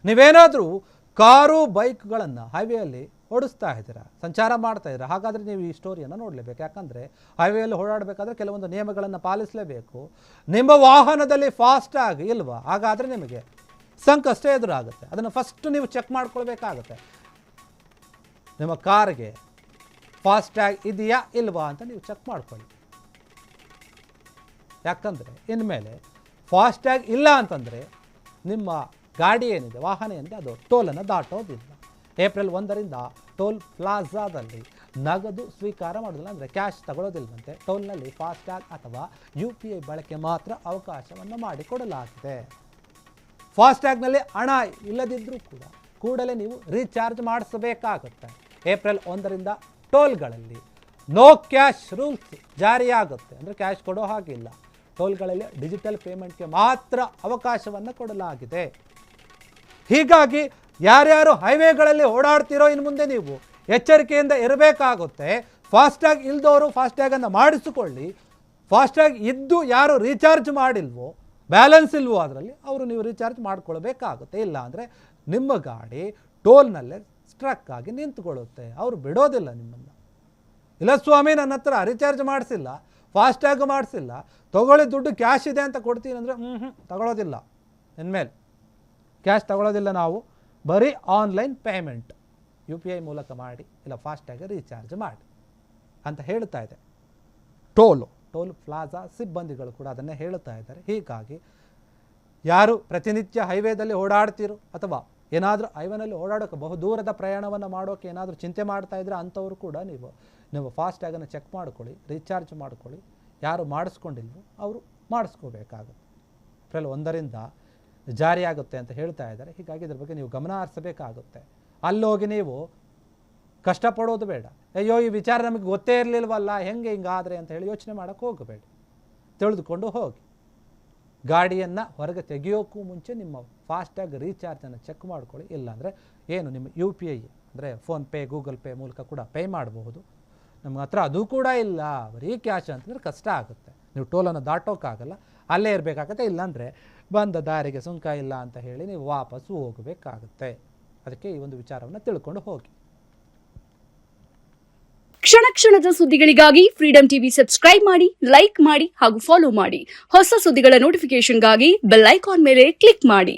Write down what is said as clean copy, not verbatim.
ನೀವೇನಾದರೂ ಕಾರು ಬೈಕ್ಗಳನ್ನು ಹೈವೇಯಲ್ಲಿ ಓಡಿಸ್ತಾ ಇದ್ದೀರಾ, ಸಂಚಾರ ಮಾಡ್ತಾ ಇದ್ದೀರಾ, ಹಾಗಾದರೆ ನೀವು ಈ ಸ್ಟೋರಿಯನ್ನು ನೋಡಲೇಬೇಕು. ಯಾಕಂದರೆ ಹೈವೇಯಲ್ಲಿ ಓಡಾಡಬೇಕಾದ್ರೆ ಕೆಲವೊಂದು ನಿಯಮಗಳನ್ನು ಪಾಲಿಸಲೇಬೇಕು. ನಿಮ್ಮ ವಾಹನದಲ್ಲಿ ಫಾಸ್ಟ್ಯಾಗ್ ಇಲ್ವಾ, ಹಾಗಾದರೆ ನಿಮಗೆ ಸಂಕಷ್ಟ ಎದುರಾಗುತ್ತೆ. ಅದನ್ನು ಫಸ್ಟ್ ನೀವು ಚೆಕ್ ಮಾಡ್ಕೊಳ್ಬೇಕಾಗುತ್ತೆ. ನಿಮ್ಮ ಕಾರ್ಗೆ ಫಾಸ್ಟ್ಯಾಗ್ ಇದೆಯಾ ಇಲ್ವಾ ಅಂತ ನೀವು ಚೆಕ್ ಮಾಡ್ಕೊಳ್ಳಿ. ಯಾಕಂದರೆ ಇನ್ಮೇಲೆ ಫಾಸ್ಟ್ಯಾಗ್ ಇಲ್ಲ ಅಂತಂದರೆ ನಿಮ್ಮ ಗಾಡಿ ಏನಿದೆ, ವಾಹನ ಏನಿದೆ, ಅದು ಟೋಲನ್ನು ದಾಟೋದಿಲ್ಲ. ಏಪ್ರಿಲ್ 1ರಿಂದ ಟೋಲ್ ಪ್ಲಾಜಾದಲ್ಲಿ ನಗದು ಸ್ವೀಕಾರ ಮಾಡೋದಿಲ್ಲ, ಅಂದರೆ ಕ್ಯಾಶ್ ತಗೊಳ್ಳೋದಿಲ್ಲವಂತೆ. ಟೋಲ್ನಲ್ಲಿ ಫಾಸ್ಟ್ಯಾಗ್ ಅಥವಾ UPI ಬಳಕೆ ಮಾತ್ರ ಅವಕಾಶವನ್ನು ಮಾಡಿಕೊಡಲಾಗಿದೆ. ಫಾಸ್ಟ್ಯಾಗ್ನಲ್ಲಿ ಹಣ ಇಲ್ಲದಿದ್ದರೂ ಕೂಡ ಕೂಡಲೇ ನೀವು ರೀಚಾರ್ಜ್ ಮಾಡಿಸಬೇಕಾಗುತ್ತೆ. ಏಪ್ರಿಲ್ 1ರಿಂದ ಟೋಲ್ಗಳಲ್ಲಿ ನೋ ಕ್ಯಾಶ್ ರೂಲ್ಸ್ ಜಾರಿಯಾಗುತ್ತೆ, ಅಂದರೆ ಕ್ಯಾಶ್ ಕೊಡೋ ಹಾಗಿಲ್ಲ. ಟೋಲ್ಗಳಲ್ಲಿ ಡಿಜಿಟಲ್ ಪೇಮೆಂಟ್ಗೆ ಮಾತ್ರ ಅವಕಾಶವನ್ನು ಕೊಡಲಾಗಿದೆ. ಹೀಗಾಗಿ ಯಾರ್ಯಾರು ಹೈವೇಗಳಲ್ಲಿ ಓಡಾಡ್ತಿರೋ ಇನ್ನು ಮುಂದೆ ನೀವು ಎಚ್ಚರಿಕೆಯಿಂದ ಇರಬೇಕಾಗುತ್ತೆ. ಫಾಸ್ಟ್ಯಾಗ್ ಇಲ್ದವರು ಫಾಸ್ಟ್ಯಾಗನ್ನು ಮಾಡಿಸಿಕೊಳ್ಳಿ. ಫಾಸ್ಟ್ಯಾಗ್ ಇದ್ದು ಯಾರು ರೀಚಾರ್ಜ್ ಮಾಡಿಲ್ವೋ, ಬ್ಯಾಲೆನ್ಸ್ ಇಲ್ವೋ ಅದರಲ್ಲಿ, ಅವರು ನೀವು ರೀಚಾರ್ಜ್ ಮಾಡ್ಕೊಳ್ಬೇಕಾಗುತ್ತೆ. ಇಲ್ಲ ಅಂದರೆ ನಿಮ್ಮ ಗಾಡಿ ಟೋಲ್ನಲ್ಲೇ ಸ್ಟ್ರಕ್ ಆಗಿ ನಿಂತುಕೊಳ್ಳುತ್ತೆ, ಅವರು ಬಿಡೋದಿಲ್ಲ ನಿಮ್ಮನ್ನು. ಇಲ್ಲ ಸ್ವಾಮಿ, ನನ್ನ ಹತ್ರ ರೀಚಾರ್ಜ್ ಮಾಡಿಸಿಲ್ಲ, ಫಾಸ್ಟ್ಯಾಗ್ ಮಾಡಿಸಿಲ್ಲ, ತೊಗೊಳ್ಳಿ ದುಡ್ಡು ಕ್ಯಾಶ್ ಇದೆ ಅಂತ ಕೊಡ್ತೀನಿ ಅಂದರೆ ತಗೊಳ್ಳೋದಿಲ್ಲ. ಇನ್ಮೇಲೆ ಕ್ಯಾಶ್ ತಗೊಳ್ಳೋದಿಲ್ಲ, ನಾವು ಬರೀ ಆನ್ಲೈನ್ ಪೇಮೆಂಟ್ UPI ಮೂಲಕ ಮಾಡಿ, ಇಲ್ಲ ಫಾಸ್ಟ್ಯಾಗ್ ರೀಚಾರ್ಜ್ ಮಾಡಿ ಅಂತ ಹೇಳ್ತಾ ಇದೆ ಟೋಲ್ ಪ್ಲಾಜಾ ಸಿಬ್ಬಂದಿಗಳು ಕೂಡ ಅದನ್ನೇ ಹೇಳ್ತಾ ಇದ್ದಾರೆ. ಹೀಗಾಗಿ ಯಾರು ಪ್ರತಿನಿತ್ಯ ಹೈವೇದಲ್ಲಿ ಓಡಾಡ್ತಿರೋ ಅಥವಾ ಏನಾದರೂ ಹೈವೇನಲ್ಲಿ ಓಡಾಡೋಕ್ಕೆ ಬಹುದೂರದ ಪ್ರಯಾಣವನ್ನು ಮಾಡೋಕ್ಕೆ ಏನಾದರೂ ಚಿಂತೆ ಮಾಡ್ತಾ ಇದ್ರೆ ಅಂಥವರು ಕೂಡ ನೀವು ಫಾಸ್ಟ್ಯಾಗನ್ನು ಚೆಕ್ ಮಾಡ್ಕೊಳ್ಳಿ, ರೀಚಾರ್ಜ್ ಮಾಡ್ಕೊಳ್ಳಿ. ಯಾರು ಮಾಡಿಸ್ಕೊಂಡಿಲ್ವೋ ಅವರು ಮಾಡಿಸ್ಕೋಬೇಕಾಗುತ್ತೆ. ಏಪ್ರಿಲ್ 1ರಿಂದ ಜಾರಿಯಾಗುತ್ತೆ ಅಂತ ಹೇಳ್ತಾ ಇದ್ದಾರೆ. ಹೀಗಾಗಿ ಇದ್ರ ಬಗ್ಗೆ ನೀವು ಗಮನ ಹರಿಸಬೇಕಾಗುತ್ತೆ. ಅಲ್ಲೋಗಿ ನೀವು ಕಷ್ಟಪಡೋದು ಬೇಡ. ಅಯ್ಯೋ ಈ ವಿಚಾರ ನಮಗೆ ಗೊತ್ತೇ ಇರಲಿಲ್ವಲ್ಲ, ಹಿಂಗಾದರೆ ಅಂತ ಹೇಳಿ ಯೋಚನೆ ಮಾಡೋಕ್ಕೆ ಹೋಗಬೇಡಿ. ತಿಳಿದುಕೊಂಡು ಹೋಗಿ. ಗಾಡಿಯನ್ನು ಹೊರಗೆ ತೆಗೆಯೋಕ್ಕೂ ಮುಂಚೆ ನಿಮ್ಮ ಫಾಸ್ಟ್ಯಾಗ್ ರೀಚಾರ್ಜನ್ನು ಚೆಕ್ ಮಾಡ್ಕೊಳ್ಳಿ. ಇಲ್ಲಾಂದರೆ ಏನು ನಿಮ್ಮ UPI ಅಂದರೆ ಫೋನ್ಪೇ, ಗೂಗಲ್ ಪೇ ಮೂಲಕ ಕೂಡ ಪೇ ಮಾಡಬಹುದು. ನಮ್ಮ ಹತ್ರ ಅದು ಕೂಡ ಇಲ್ಲ, ಬರೀ ಕ್ಯಾಶ್ ಅಂತಂದರೆ ಕಷ್ಟ ಆಗುತ್ತೆ. ನೀವು ಟೋಲನ್ನು ದಾಟೋಕ್ಕಾಗಲ್ಲ, ಅಲ್ಲೇ ಇರಬೇಕಾಗತ್ತೆ. ಇಲ್ಲಾಂದರೆ ಬಂದ ದಾರಿಗೆ ಸುಂಕ ಇಲ್ಲ ಅಂತ ಹೇಳಿ ನೀವು ವಾಪಸ್ಸು ಹೋಗಬೇಕಾಗುತ್ತೆ. ಅದಕ್ಕೆ ಈ ಒಂದು ವಿಚಾರವನ್ನು ತಿಳ್ಕೊಂಡು ಹೋಗಿ. ಕ್ಷಣ ಕ್ಷಣದ ಸುದ್ದಿಗಳಿಗಾಗಿ ಫ್ರೀಡಂ ಟಿವಿ ಸಬ್ಸ್ಕ್ರೈಬ್ ಮಾಡಿ, ಲೈಕ್ ಮಾಡಿ ಹಾಗೂ ಫಾಲೋ ಮಾಡಿ. ಹೊಸ ಸುದ್ದಿಗಳ ನೋಟಿಫಿಕೇಶನ್ಗಾಗಿ ಬೆಲ್ ಐಕಾನ್ ಮೇಲೆ ಕ್ಲಿಕ್ ಮಾಡಿ.